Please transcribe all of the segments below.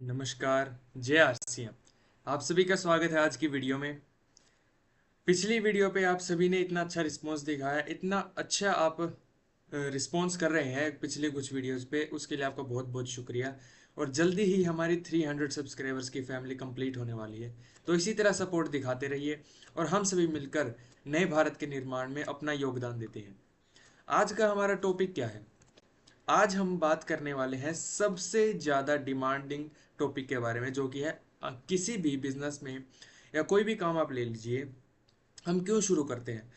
नमस्कार। जय आरसीएम। आप सभी का स्वागत है आज की वीडियो में। पिछली वीडियो पे आप सभी ने इतना अच्छा रिस्पॉन्स दिखाया, इतना अच्छा आप रिस्पॉन्स कर रहे हैं पिछले कुछ वीडियोस पे, उसके लिए आपका बहुत बहुत शुक्रिया। और जल्दी ही हमारी 300 सब्सक्राइबर्स की फैमिली कंप्लीट होने वाली है। तो इसी तरह सपोर्ट दिखाते रहिए और हम सभी मिलकर नए भारत के निर्माण में अपना योगदान देते हैं। आज का हमारा टॉपिक क्या है? आज हम बात करने वाले हैं सबसे ज़्यादा डिमांडिंग टॉपिक के बारे में, जो कि है किसी भी बिजनेस में या कोई भी काम आप ले लीजिए, हम क्यों शुरू करते हैं।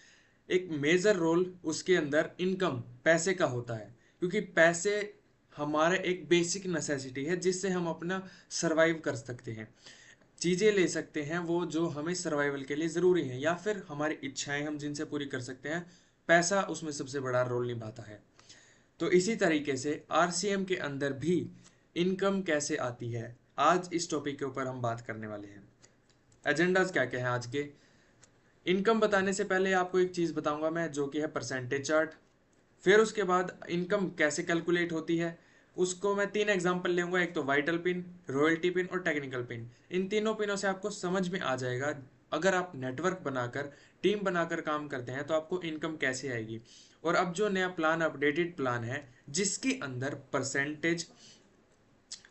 एक मेजर रोल उसके अंदर इनकम, पैसे का होता है, क्योंकि पैसे हमारे एक बेसिक नेसेसिटी है जिससे हम अपना सरवाइव कर सकते हैं। चीज़ें ले सकते हैं वो जो हमें सर्वाइवल के लिए ज़रूरी हैं, या फिर हमारी इच्छाएं हम जिनसे पूरी कर सकते हैं। पैसा उसमें सबसे बड़ा रोल निभाता है। तो इसी तरीके से आरसीएम के अंदर भी इनकम कैसे आती है, आज इस टॉपिक के ऊपर हम बात करने वाले हैं। एजेंडाज क्या क्या हैं आज के? इनकम बताने से पहले आपको एक चीज़ बताऊंगा मैं, जो कि है परसेंटेज चार्ट। फिर उसके बाद इनकम कैसे कैलकुलेट होती है, उसको मैं 3 एग्जांपल लूंगा। एक तो वाइटल पिन, रॉयल्टी पिन और टेक्निकल पिन। इन तीनों पिनों से आपको समझ में आ जाएगा, अगर आप नेटवर्क बनाकर, टीम बनाकर काम करते हैं तो आपको इनकम कैसे आएगी। और अब जो नया प्लान, अपडेटेड प्लान है, जिसके अंदर परसेंटेज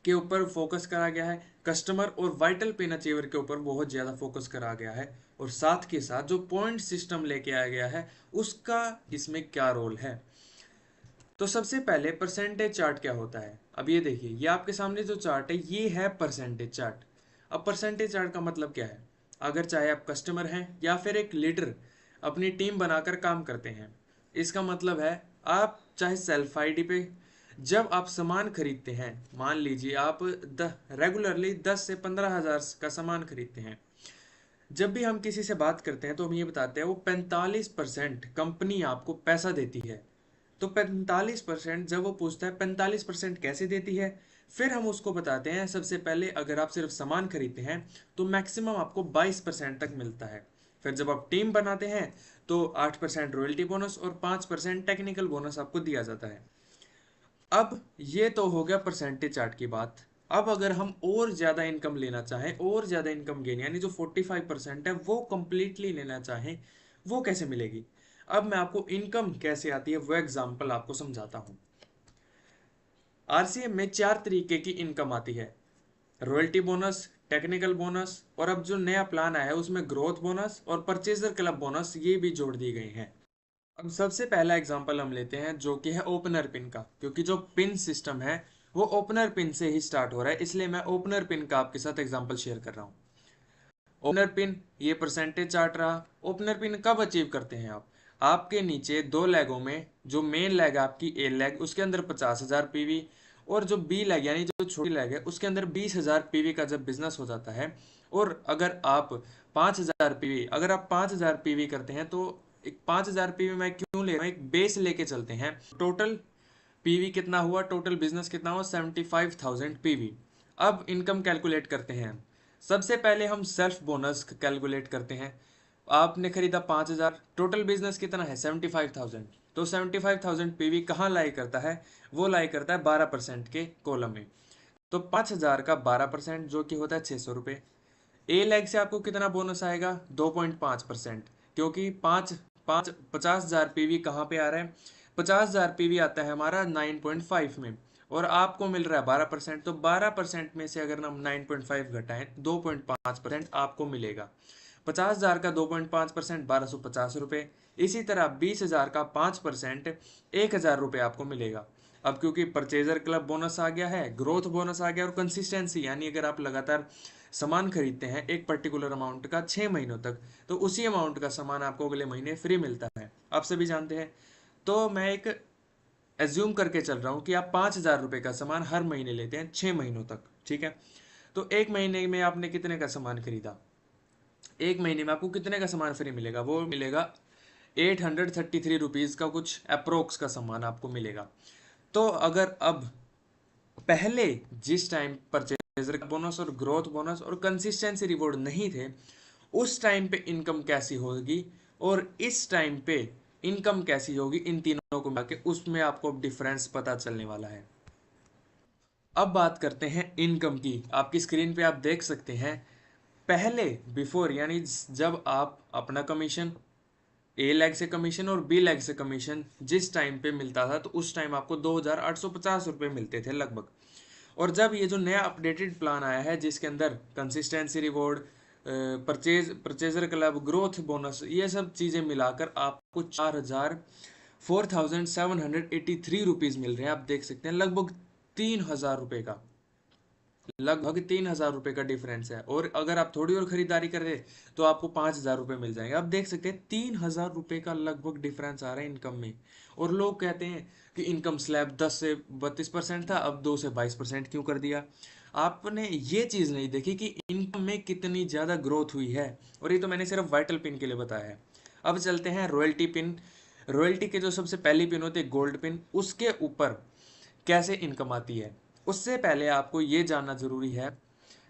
के ऊपर फोकस करा गया है, कस्टमर और वाइटल पिन अचीवर के ऊपर बहुत ज़्यादा फोकस करा गया है, और साथ के साथ जो पॉइंट सिस्टम लेके आया गया है उसका इसमें क्या रोल है। तो सबसे पहले परसेंटेज चार्ट क्या होता है। अब ये देखिए, ये आपके सामने जो चार्ट है ये है परसेंटेज चार्ट। अब परसेंटेज चार्ट का मतलब क्या है? अगर चाहे आप कस्टमर हैं या फिर एक लीडर अपनी टीम बनाकर काम करते हैं, इसका मतलब है आप चाहे सेल्फ आईडी पे, जब आप सामान खरीदते हैं, मान लीजिए आप रेगुलरली 10 से 15 हज़ार का सामान खरीदते हैं, जब भी हम किसी से बात करते हैं तो हम ये बताते हैं वो 45% कंपनी आपको पैसा देती है। तो 45% जब वो पूछता है 45% कैसे देती है, फिर हम उसको बताते हैं सबसे पहले अगर आप सिर्फ सामान खरीदते हैं तो मैक्सिमम आपको 22% तक मिलता है। फिर जब आप टीम बनाते हैं तो 8% रॉयल्टी बोनस और 5% टेक्निकल बोनस आपको दिया जाता है। अब ये तो हो गया परसेंटेज चार्ट की बात। अब अगर हम और ज़्यादा इनकम लेना चाहें, और ज़्यादा इनकम गेन, यानी जो 45% है वो कंप्लीटली लेना चाहें, वो कैसे मिलेगी? अब मैं आपको इनकम कैसे आती है वो एग्जांपल आपको समझाता हूँ। आरसीएम में 4 तरीके की इनकम आती है: रॉयल्टी बोनस, टेक्निकल बोनस, और अब जो नया प्लान आया है उसमें ग्रोथ बोनस और परचेजर क्लब बोनस ये भी जोड़ दी गई हैं। अब सबसे पहला एग्जांपल हम लेते हैं जो कि है ओपनर पिन का, क्योंकि जो पिन सिस्टम है वो ओपनर पिन से ही स्टार्ट हो रहा है, इसलिए मैं ओपनर पिन का आपके साथ एग्जांपल शेयर कर रहा हूँ। ओपनर पिन, ये परसेंटेज चार्ट रहा। ओपनर पिन कब अचीव करते हैं आप? आपके नीचे दो लेगों में, जो मेन लेग है आपकी ए लेग, उसके अंदर 50,000 पीवी, और जो बी लेग यानी जो छोटी लेग है उसके अंदर 20,000 पीवी का जब बिजनेस हो जाता है, और अगर आप 5,000 पीवी, अगर आप 5,000 पीवी करते हैं तो एक 5,000 पीवी मैं क्यों ले रहा हूँ, एक बेस लेके चलते हैं। टोटल पीवी कितना हुआ, टोटल बिजनेस कितना हुआ, 75,000 पीवी। अब इनकम कैलकुलेट करते हैं। सबसे पहले हम सेल्फ बोनस कैलकुलेट करते हैं। आपने खरीदा 5,000, टोटल बिजनेस कितना है 75,000, तो 75,000 पीवी कहाँ लाई करता है? वो लाई करता है 12% के कॉलम में। तो 5,000 का 12% जो कि होता है 600 रुपये। ए लैग से आपको कितना बोनस आएगा? 2.5%, क्योंकि पाँच पाँच 50,000 पीवी कहाँ पे आ रहा है? 50,000 पीवी आता है हमारा 9.5 में, और आपको मिल रहा है 12%, तो 12% में से अगर हम 9.5 घटाएं 2.5% आपको मिलेगा। 50,000 का 2.5% 1,250 रुपये। इसी तरह 20,000 का 5% 1,000 रुपये आपको मिलेगा। अब क्योंकि परचेजर क्लब बोनस आ गया है, ग्रोथ बोनस आ गया, और कंसिस्टेंसी, यानी अगर आप लगातार सामान खरीदते हैं एक पर्टिकुलर अमाउंट का 6 महीनों तक, तो उसी अमाउंट का सामान आपको अगले महीने फ्री मिलता है, आप सभी जानते हैं। तो मैं एक एज्यूम करके चल रहा हूँ कि आप 5,000 रुपये का सामान हर महीने लेते हैं 6 महीनों तक, ठीक है। तो एक महीने में आपने कितने का सामान खरीदा? एक महीने में आपको कितने का सामान फ्री मिलेगा? वो मिलेगा 833 रुपीज़ का कुछ अप्रोक्स का सामान आपको मिलेगा। तो अगर अब पहले जिस टाइम परचेजर बोनस और ग्रोथ बोनस और कंसिस्टेंसी रिवॉर्ड नहीं थे, उस टाइम पे इनकम कैसी होगी, और इस टाइम पे इनकम कैसी होगी, इन तीनों को मिला के उसमें आपको डिफरेंस पता चलने वाला है। अब बात करते हैं इनकम की। आपकी स्क्रीन पे आप देख सकते हैं, पहले बिफोर यानी जब आप अपना कमीशन, ए लेग से कमीशन और बी लेग से कमीशन जिस टाइम पे मिलता था, तो उस टाइम आपको 2,850 रुपये मिलते थे लगभग। और जब ये जो नया अपडेटेड प्लान आया है जिसके अंदर consistency reward, purchaser club, growth bonus, ये सब चीज़ें मिलाकर आपको 4,783 रुपीज़ मिल रहे हैं। आप देख सकते हैं लगभग 3,000 रुपये का, लगभग 3,000 रुपये का डिफरेंस है। और अगर आप थोड़ी और खरीदारी कर रहे तो आपको 5,000 रुपये मिल जाएंगे। आप देख सकते हैं 3,000 रुपये का लगभग डिफरेंस आ रहा है इनकम में। और लोग कहते हैं कि इनकम स्लैब 10 से 32% था, अब 2 से 22% क्यों कर दिया। आपने ये चीज़ नहीं देखी कि इनकम में कितनी ज़्यादा ग्रोथ हुई है। और ये तो मैंने सिर्फ वाइटल पिन के लिए बताया है। अब चलते हैं रॉयल्टी पिन। रॉयल्टी के जो सबसे पहली पिन होती है गोल्ड पिन, उसके ऊपर कैसे इनकम आती है। उससे पहले आपको ये जानना जरूरी है,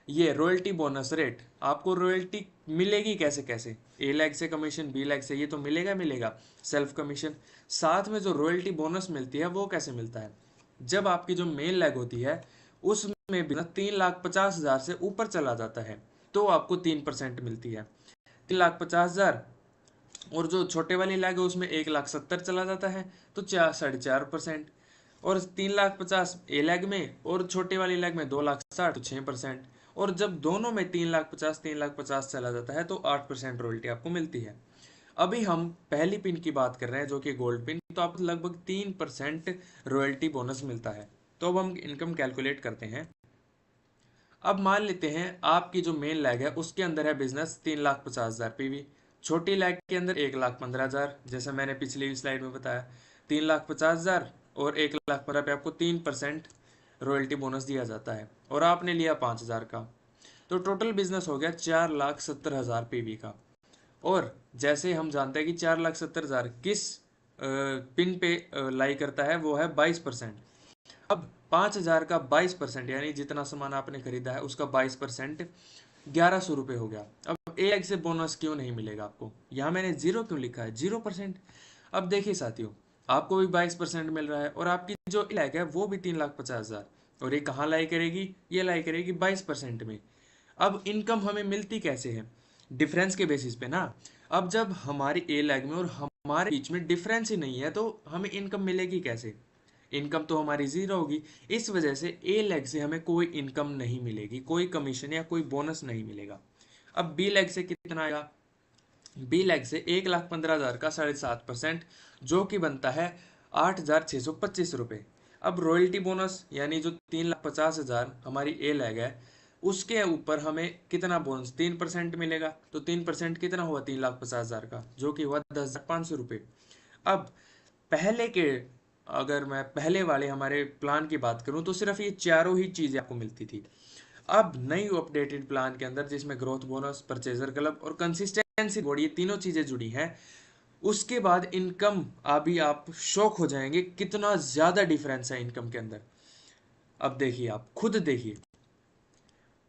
ये रॉयल्टी बोनस रेट, आपको रॉयल्टी मिलेगी कैसे कैसे। ए लैग से कमीशन, बी लैग से, ये तो मिलेगा मिलेगा सेल्फ कमीशन। साथ में जो रॉयल्टी बोनस मिलती है वो कैसे मिलता है, जब आपकी जो मेन लैग होती है उसमें भी ना 3,50,000 से ऊपर चला जाता है तो आपको 3% मिलती है। 3,50,000, और जो छोटे वाली लैग है उसमें 1,70,000 चला जाता है तो 4.5%। और 3,50,000 ए लैग में और छोटे वाली लैग में 2,60,000 तो 6%। और जब दोनों में 3,50,000 चला जाता है तो 8% रॉयल्टी आपको मिलती है। अभी हम पहली पिन की बात कर रहे हैं जो कि गोल्ड पिन, तो आपको लगभग 3% रॉयल्टी बोनस मिलता है। तो अब हम इनकम कैलकुलेट करते हैं। अब मान लेते हैं आपकी जो मेन लैग है उसके अंदर है बिजनेस 3,50,000 पीवी, छोटी लैग के अंदर 1,15,000, जैसा मैंने पिछली स्लाइड में बताया 3,50,000 और 1,15,000 पे आपको 3% रॉयल्टी बोनस दिया जाता है और आपने लिया 5,000 का, तो टोटल बिजनेस हो गया 4,70,000 पीवी का। और जैसे हम जानते हैं कि 4,70,000 किस पिन पे लाई करता है, वो है 22%। अब 5,000 का 22% यानी जितना सामान आपने खरीदा है उसका 22% 1,100 रुपये हो गया। अब एक से बोनस क्यों नहीं मिलेगा आपको, यहाँ मैंने जीरो क्यों लिखा है, 0%। अब देखिए साथियों, आपको भी 22% मिल रहा है और आपकी जो इलाक है वो भी 3,50,000, और ये कहाँ लाई करेगी, ये लाई करेगी 22% में। अब इनकम हमें मिलती कैसे है, डिफरेंस के बेसिस पे ना। अब जब हमारी ए लैग में और हमारे बीच में डिफरेंस ही नहीं है तो हमें इनकम मिलेगी कैसे, इनकम तो हमारी जीरो होगी। इस वजह से ए लेग से हमें कोई इनकम नहीं मिलेगी, कोई कमीशन या कोई बोनस नहीं मिलेगा। अब बी लेग से कितना आएगा, बी लेग से 1,15,000 का 7.5%, जो कि बनता है 8,625 रुपये। अब रॉयल्टी बोनस यानी जो 3,50,000 हमारी ए लेग है उसके ऊपर हमें कितना बोनस, 3% मिलेगा। तो 3% कितना हुआ 3,50,000 का, जो कि हुआ 10,500 रुपये। अब पहले के, अगर मैं पहले वाले हमारे प्लान की बात करूं तो सिर्फ ये चारों ही चीज़ें आपको मिलती थी। अब नई अपडेटेड प्लान के अंदर जिसमें ग्रोथ बोनस, परचेजर क्लब और कंसिस्टेंसी बोर्ड, ये तीनों चीज़ें जुड़ी हैं, उसके बाद इनकम, अभी आप शॉक हो जाएंगे कितना ज़्यादा डिफरेंस है इनकम के अंदर। अब देखिए, आप खुद देखिए,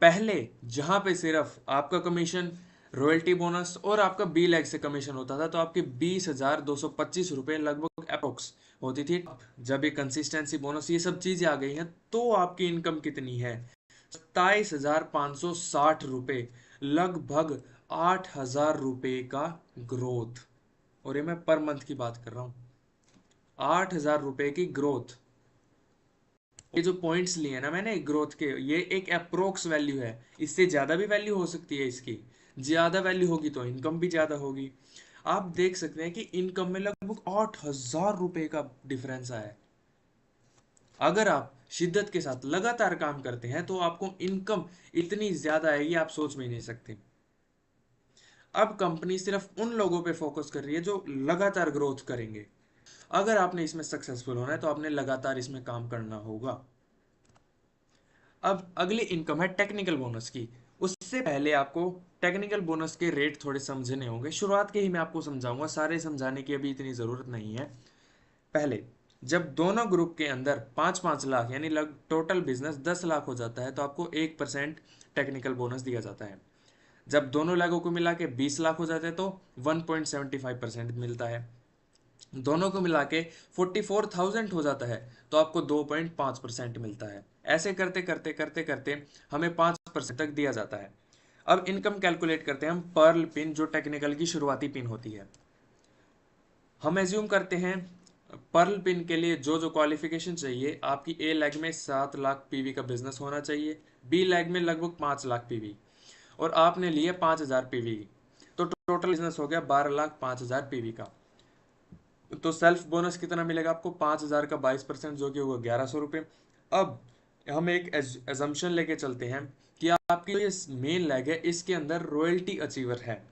पहले जहां पे सिर्फ आपका कमीशन, रॉयल्टी बोनस और आपका बी लैग से कमीशन होता था तो आपके 20,225 रुपये लगभग अप्रोक्स होती थी। जब ये कंसिस्टेंसी बोनस ये सब चीजें आ गई हैं तो आपकी इनकम कितनी है, 27,560 रुपये, लगभग 8,000 रुपये का ग्रोथ। और ये मैं पर मंथ की बात कर रहा हूँ, 8,000 रुपये की ग्रोथ। ये जो पॉइंट्स लिए ना मैंने ग्रोथ के, ये एक अप्रोक्स वैल्यू है, इससे ज़्यादा भी वैल्यू हो सकती है इसकी। ज़्यादा वैल्यू होगी तो इनकम भी ज़्यादा होगी। आप देख सकते हैं कि इनकम में लगभग 8,000 रुपये का डिफरेंस आया है। अगर आप शिद्दत के साथ लगातार काम करते हैं तो आपको इनकम इतनी ज़्यादा आएगी आप सोच भी नहीं सकते। अब कंपनी सिर्फ उन लोगों पे फोकस कर रही है जो लगातार ग्रोथ करेंगे। अगर आपने इसमें सक्सेसफुल होना है तो आपने लगातार इसमें काम करना होगा। अब अगली इनकम है टेक्निकल बोनस की। उससे पहले आपको टेक्निकल बोनस के रेट थोड़े समझने होंगे, शुरुआत के ही मैं आपको समझाऊंगा, सारे समझाने की अभी इतनी ज़रूरत नहीं है। पहले जब दोनों ग्रुप के अंदर 5-5 लाख यानी लग टोटल बिजनेस 10 लाख हो जाता है तो आपको 1% टेक्निकल बोनस दिया जाता है। जब दोनों लागों को मिला के 20 लाख हो जाते हैं तो 1.75% मिलता है। दोनों को मिला के 44,000 हो जाता है तो आपको 2.5% मिलता है। ऐसे करते करते करते करते हमें 5% तक दिया जाता है। अब इनकम कैलकुलेट करते हैं हम पर्ल पिन, जो टेक्निकल की शुरुआती पिन होती है। हम एज्यूम करते हैं पर्ल पिन के लिए जो जो क्वालिफिकेशन चाहिए, आपकी ए लेग में 7 लाख पीवी का बिजनेस होना चाहिए, बी लेग में लगभग 5 लाख पीवी, और आपने लिए 5,000 पीवी, तो टोटल बिजनेस हो गया 12,05,000 पीवी का। तो सेल्फ बोनस कितना मिलेगा आपको? 5,000 का 22%, जो कि होगा 1,100 रुपये। अब हम एक एजम्पशन लेके चलते हैं कि आपकी ये मेन लेग है, इसके अंदर रॉयल्टी अचीवर है।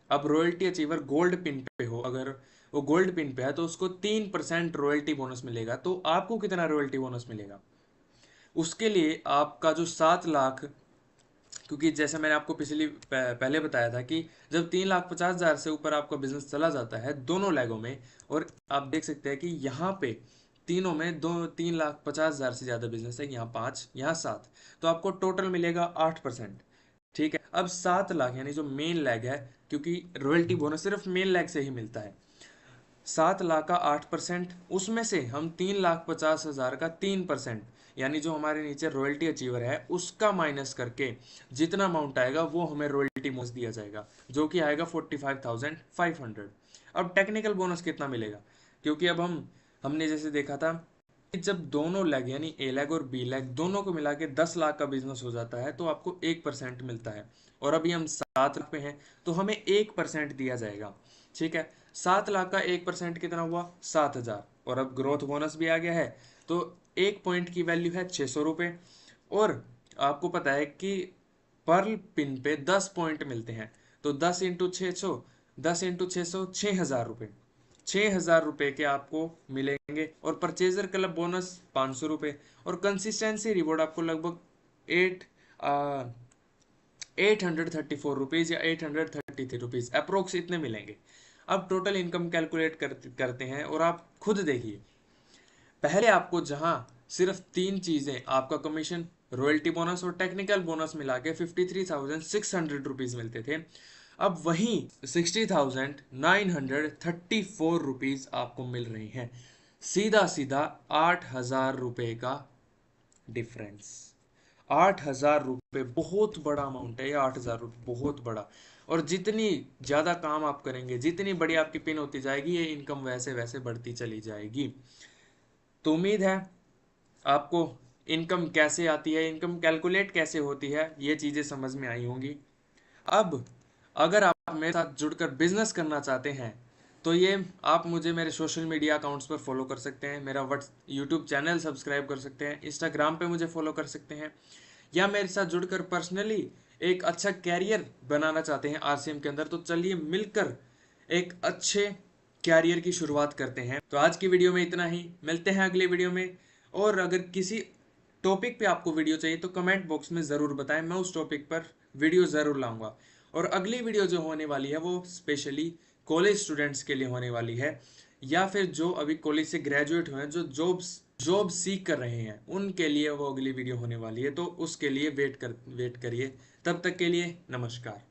अब रॉयल्टी अचीवर गोल्ड पिन पे हो, अगर वो गोल्ड पिन पे है तो उसको 3% रॉयल्टी बोनस मिलेगा। तो आपको कितना रॉयल्टी बोनस मिलेगा? उसके लिए आपका जो 7 लाख, क्योंकि जैसे मैंने आपको पहले बताया था कि जब 3,50,000 से ऊपर आपका बिजनेस चला जाता है दोनों लेगों में, और आप देख सकते हैं कि यहाँ पे तीनों में 3,50,000 से ज़्यादा बिजनेस है, यहाँ 5, यहाँ 7, तो आपको टोटल मिलेगा 8%। ठीक है, अब 7 लाख यानी जो मेन लेग है, क्योंकि रॉयल्टी बोनस सिर्फ मेन लेग से ही मिलता है, 7 लाख का 8%, उसमें से हम 3,50,000 का 3%, यानी जो हमारे नीचे रॉयल्टी अचीवर है उसका माइनस करके जितना अमाउंट आएगा वो हमें रॉयल्टी बोनस दिया जाएगा, जो कि आएगा 45,500। अब टेक्निकल बोनस कितना मिलेगा? क्योंकि अब हमने जैसे देखा था कि जब दोनों लेग यानी ए लेग और बी लेग दोनों को मिला के 10 लाख का बिजनेस हो जाता है तो आपको 1% मिलता है, और अभी हम 7 लाख पे हैं तो हमें 1% दिया जाएगा। ठीक है, 7 लाख का 1% कितना हुआ? 7,000, और अब ग्रोथ बोनस भी आ गया है, तो एक पॉइंट की वैल्यू है 600 रुपये। और आपको पता है कि पर्ल पिन पे 10 पॉइंट मिलते हैं, तो 10 × 600, 10 × 600, 6,000 रुपये, 6,000 रुपये के आपको मिलेंगे। और परचेजर क्लब बोनस 500 रुपये, और कंसिस्टेंसी रिवॉर्ड आपको लगभग 834 रुपीज़ या 833 रुपीज़ अप्रोक्स इतने मिलेंगे। अब टोटल इनकम कैलकुलेट करते हैं, और आप खुद देखिए, पहले आपको जहां सिर्फ 3 चीजें, आपका कमीशन, रॉयल्टी बोनस और टेक्निकल बोनस मिला के 53,600 रुपीज मिलते थे, अब वहीं 60,934 रुपीज आपको मिल रही हैं। सीधा सीधा 8,000 रुपये का डिफरेंस। 8,000 रुपये बहुत बड़ा अमाउंट है, ये 8,000 रुपये बहुत बड़ा। और जितनी ज़्यादा काम आप करेंगे, जितनी बड़ी आपकी पिन होती जाएगी, ये इनकम वैसे वैसे बढ़ती चली जाएगी। तो उम्मीद है आपको इनकम कैसे आती है, इनकम कैलकुलेट कैसे होती है, ये चीज़ें समझ में आई होंगी। अब अगर आप मेरे साथ जुड़कर बिजनेस करना चाहते हैं तो ये आप मुझे मेरे सोशल मीडिया अकाउंट्स पर फॉलो कर सकते हैं, मेरा यूट्यूब चैनल सब्सक्राइब कर सकते हैं, इंस्टाग्राम पे मुझे फॉलो कर सकते हैं, या मेरे साथ जुड़कर पर्सनली एक अच्छा कैरियर बनाना चाहते हैं आरसीएम के अंदर, तो चलिए मिलकर एक अच्छे कैरियर की शुरुआत करते हैं। तो आज की वीडियो में इतना ही, मिलते हैं अगले वीडियो में। और अगर किसी टॉपिक पे आपको वीडियो चाहिए तो कमेंट बॉक्स में ज़रूर बताएं, मैं उस टॉपिक पर वीडियो ज़रूर लाऊंगा। और अगली वीडियो जो होने वाली है वो स्पेशली कॉलेज स्टूडेंट्स के लिए होने वाली है, या फिर जो अभी कॉलेज से ग्रेजुएट हुए हैं, जो जॉब सीख कर रहे हैं, उनके लिए वो अगली वीडियो होने वाली है। तो उसके लिए वेट करिए। तब तक के लिए नमस्कार।